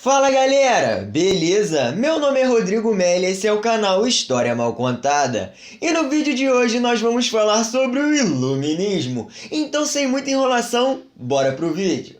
Fala galera, beleza? Meu nome é Rodrigo Melli, esse é o canal História Mal Contada. E no vídeo de hoje nós vamos falar sobre o Iluminismo. Então sem muita enrolação, bora pro vídeo.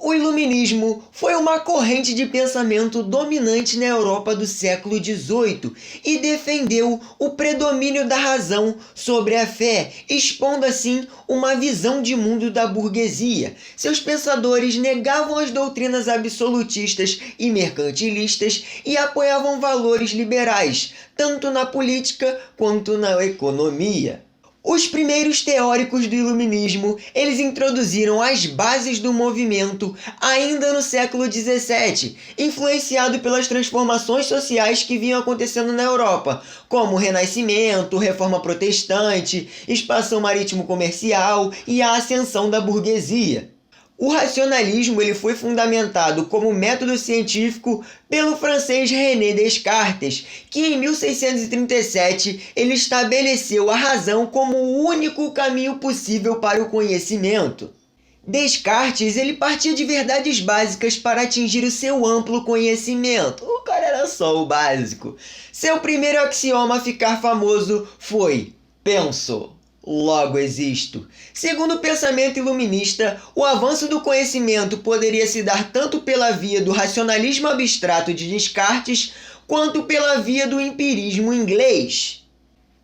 O Iluminismo foi uma corrente de pensamento dominante na Europa do século XVIII e defendeu o predomínio da razão sobre a fé, expondo assim uma visão de mundo da burguesia. Seus pensadores negavam as doutrinas absolutistas e mercantilistas e apoiavam valores liberais, tanto na política quanto na economia. Os primeiros teóricos do Iluminismo, eles introduziram as bases do movimento ainda no século XVII, influenciado pelas transformações sociais que vinham acontecendo na Europa, como o Renascimento, Reforma Protestante, expansão marítimo-comercial e a ascensão da burguesia. O racionalismo ele foi fundamentado como método científico pelo francês René Descartes, que em 1637 ele estabeleceu a razão como o único caminho possível para o conhecimento. Descartes ele partia de verdades básicas para atingir o seu amplo conhecimento. O cara era só o básico. Seu primeiro axioma a ficar famoso foi: penso, logo existo. Segundo o pensamento iluminista, o avanço do conhecimento poderia se dar tanto pela via do racionalismo abstrato de Descartes, quanto pela via do empirismo inglês.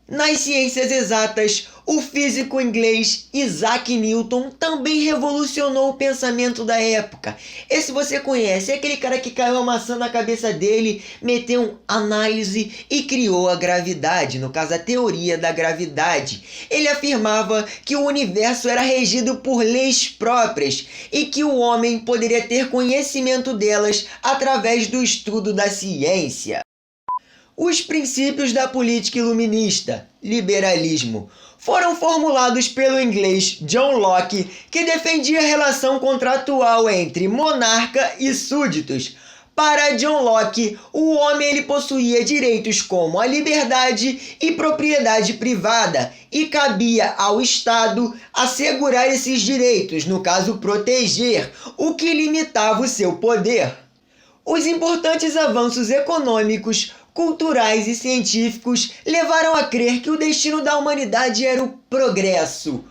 Nas ciências exatas, o físico inglês Isaac Newton também revolucionou o pensamento da época. Esse você conhece, é aquele cara que caiu a maçã na cabeça dele, meteu análise e criou a gravidade, no caso a teoria da gravidade. Ele afirmava que o universo era regido por leis próprias e que o homem poderia ter conhecimento delas através do estudo da ciência. Os princípios da política iluminista, liberalismo, foram formulados pelo inglês John Locke, que defendia a relação contratual entre monarca e súditos. Para John Locke, o homem ele possuía direitos como a liberdade e propriedade privada, e cabia ao Estado assegurar esses direitos, no caso proteger, o que limitava o seu poder. Os importantes avanços econômicos, culturais e científicos levaram a crer que o destino da humanidade era o progresso.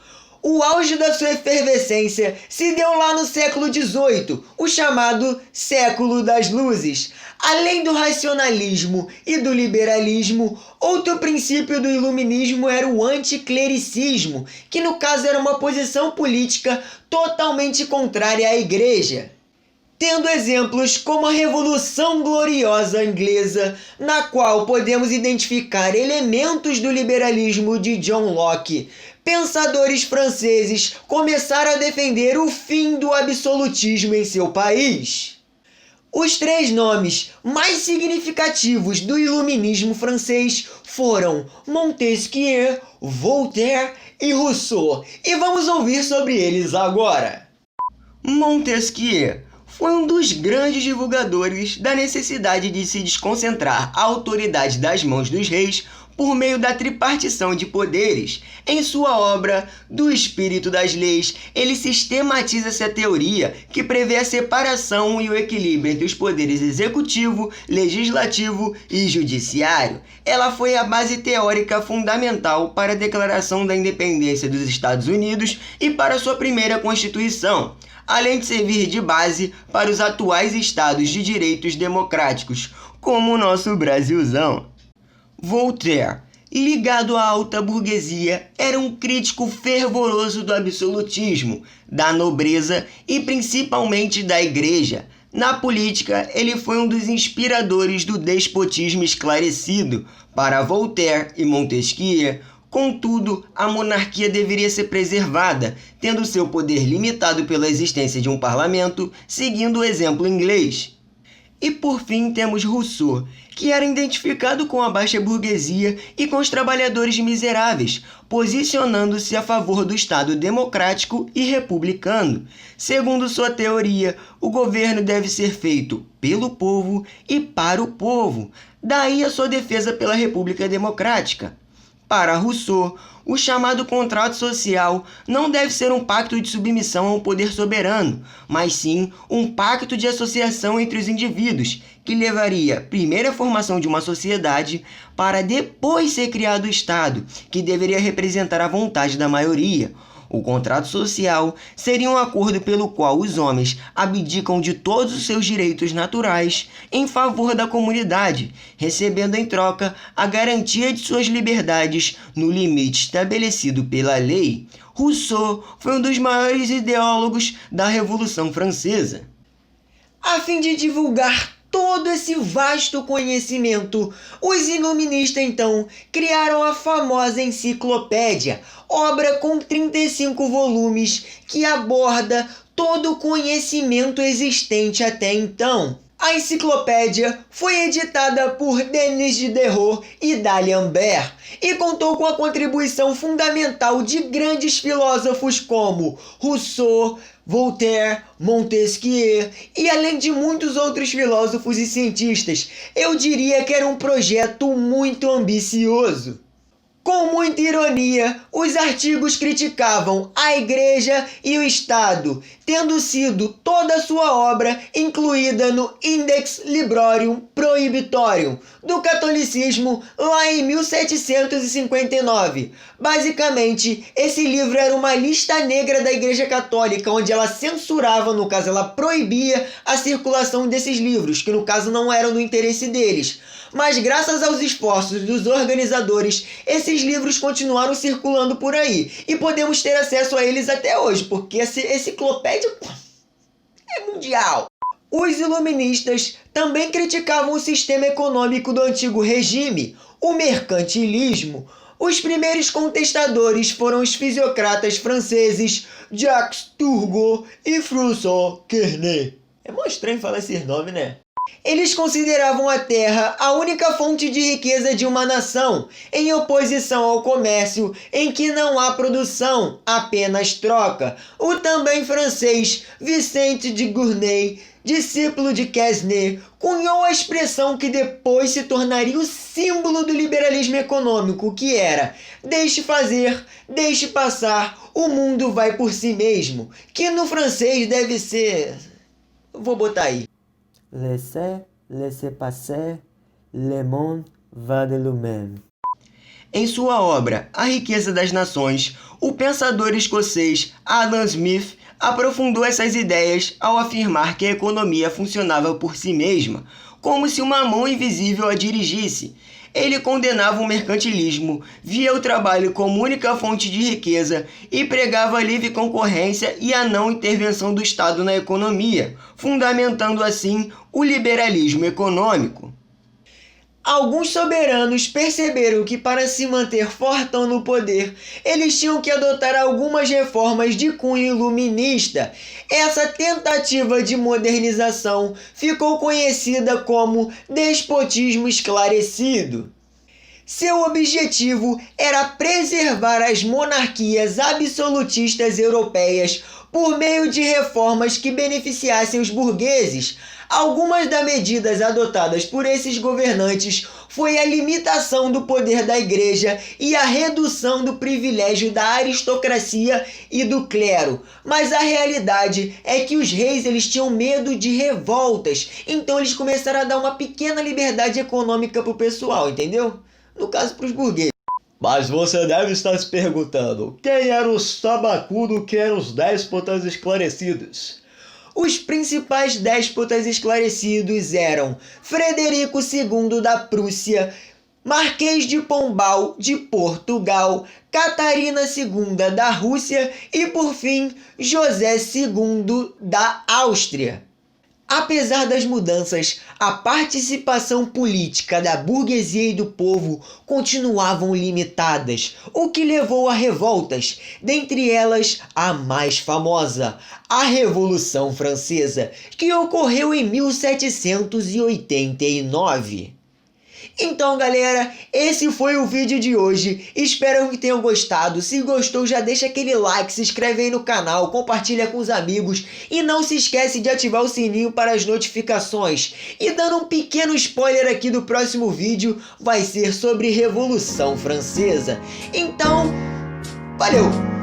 O auge da sua efervescência se deu lá no século XVIII, o chamado Século das Luzes. Além do racionalismo e do liberalismo, outro princípio do iluminismo era o anticlericismo, que no caso era uma posição política totalmente contrária à Igreja. Tendo exemplos como a Revolução Gloriosa Inglesa, na qual podemos identificar elementos do liberalismo de John Locke, pensadores franceses começaram a defender o fim do absolutismo em seu país. Os três nomes mais significativos do iluminismo francês foram Montesquieu, Voltaire e Rousseau, e vamos ouvir sobre eles agora. Montesquieu foi um dos grandes divulgadores da necessidade de se desconcentrar a autoridade das mãos dos reis por meio da tripartição de poderes. Em sua obra Do Espírito das Leis, ele sistematiza essa teoria que prevê a separação e o equilíbrio entre os poderes executivo, legislativo e judiciário. Ela foi a base teórica fundamental para a Declaração da Independência dos Estados Unidos e para sua primeira Constituição, além de servir de base para os atuais estados de direitos democráticos, como o nosso Brasilzão. Voltaire, ligado à alta burguesia, era um crítico fervoroso do absolutismo, da nobreza e principalmente da Igreja. Na política, ele foi um dos inspiradores do despotismo esclarecido. Para Voltaire e Montesquieu, contudo, a monarquia deveria ser preservada, tendo seu poder limitado pela existência de um parlamento, seguindo o exemplo inglês. E por fim temos Rousseau, que era identificado com a baixa burguesia e com os trabalhadores miseráveis, posicionando-se a favor do Estado democrático e republicano. Segundo sua teoria, o governo deve ser feito pelo povo e para o povo, daí a sua defesa pela República Democrática. Para Rousseau, o chamado contrato social não deve ser um pacto de submissão a um poder soberano, mas sim um pacto de associação entre os indivíduos, que levaria primeiro à formação de uma sociedade para depois ser criado o Estado, que deveria representar a vontade da maioria. O contrato social seria um acordo pelo qual os homens abdicam de todos os seus direitos naturais em favor da comunidade, recebendo em troca a garantia de suas liberdades no limite estabelecido pela lei. Rousseau foi um dos maiores ideólogos da Revolução Francesa. A fim de divulgar todo esse vasto conhecimento, os iluministas então criaram a famosa enciclopédia, obra com 35 volumes que aborda todo o conhecimento existente até então. A enciclopédia foi editada por Denis Diderot e d'Alembert e contou com a contribuição fundamental de grandes filósofos como Rousseau, Voltaire, Montesquieu e além de muitos outros filósofos e cientistas. Eu diria que era um projeto muito ambicioso. Com muita ironia, os artigos criticavam a Igreja e o Estado, tendo sido toda a sua obra incluída no Index Librorum Prohibitorium do catolicismo lá em 1759. Basicamente, esse livro era uma lista negra da Igreja Católica, onde ela censurava, no caso, ela proibia a circulação desses livros, que no caso não eram do interesse deles. Mas graças aos esforços dos organizadores, esses livros continuaram circulando por aí. E podemos ter acesso a eles até hoje, porque essa enciclopédia é mundial. Os iluministas também criticavam o sistema econômico do antigo regime, o mercantilismo. Os primeiros contestadores foram os fisiocratas franceses Jacques Turgot e François Quenet. É muito estranho falar esse nome, né? Eles consideravam a terra a única fonte de riqueza de uma nação, em oposição ao comércio, em que não há produção, apenas troca. O também francês Vicente de Gournay, discípulo de Quesnay, cunhou a expressão que depois se tornaria o símbolo do liberalismo econômico, que era: deixe fazer, deixe passar, o mundo vai por si mesmo, que no francês deve ser... vou botar aí: laissez-passer, le monde va de lui-même. Em sua obra A Riqueza das Nações, o pensador escocês Adam Smith aprofundou essas ideias ao afirmar que a economia funcionava por si mesma, como se uma mão invisível a dirigisse. Ele condenava o mercantilismo, via o trabalho como única fonte de riqueza e pregava a livre concorrência e a não intervenção do Estado na economia, fundamentando assim o liberalismo econômico. Alguns soberanos perceberam que para se manter fortão no poder, eles tinham que adotar algumas reformas de cunho iluminista. Essa tentativa de modernização ficou conhecida como despotismo esclarecido. Seu objetivo era preservar as monarquias absolutistas europeias por meio de reformas que beneficiassem os burgueses. Algumas das medidas adotadas por esses governantes foi a limitação do poder da igreja e a redução do privilégio da aristocracia e do clero. Mas a realidade é que os reis eles tinham medo de revoltas, então eles começaram a dar uma pequena liberdade econômica para o pessoal, entendeu? No caso, para os burgueses. Mas você deve estar se perguntando, quem era o sabacudo que eram os déspotas esclarecidos? Os principais déspotas esclarecidos eram Frederico II da Prússia, Marquês de Pombal de Portugal, Catarina II da Rússia e, por fim, José II da Áustria. Apesar das mudanças, a participação política da burguesia e do povo continuavam limitadas, o que levou a revoltas, dentre elas a mais famosa, a Revolução Francesa, que ocorreu em 1789. Então, galera, esse foi o vídeo de hoje. Espero que tenham gostado. Se gostou, já deixa aquele like, se inscreve aí no canal, compartilha com os amigos e não se esquece de ativar o sininho para as notificações. E dando um pequeno spoiler aqui do próximo vídeo, vai ser sobre Revolução Francesa. Então, valeu!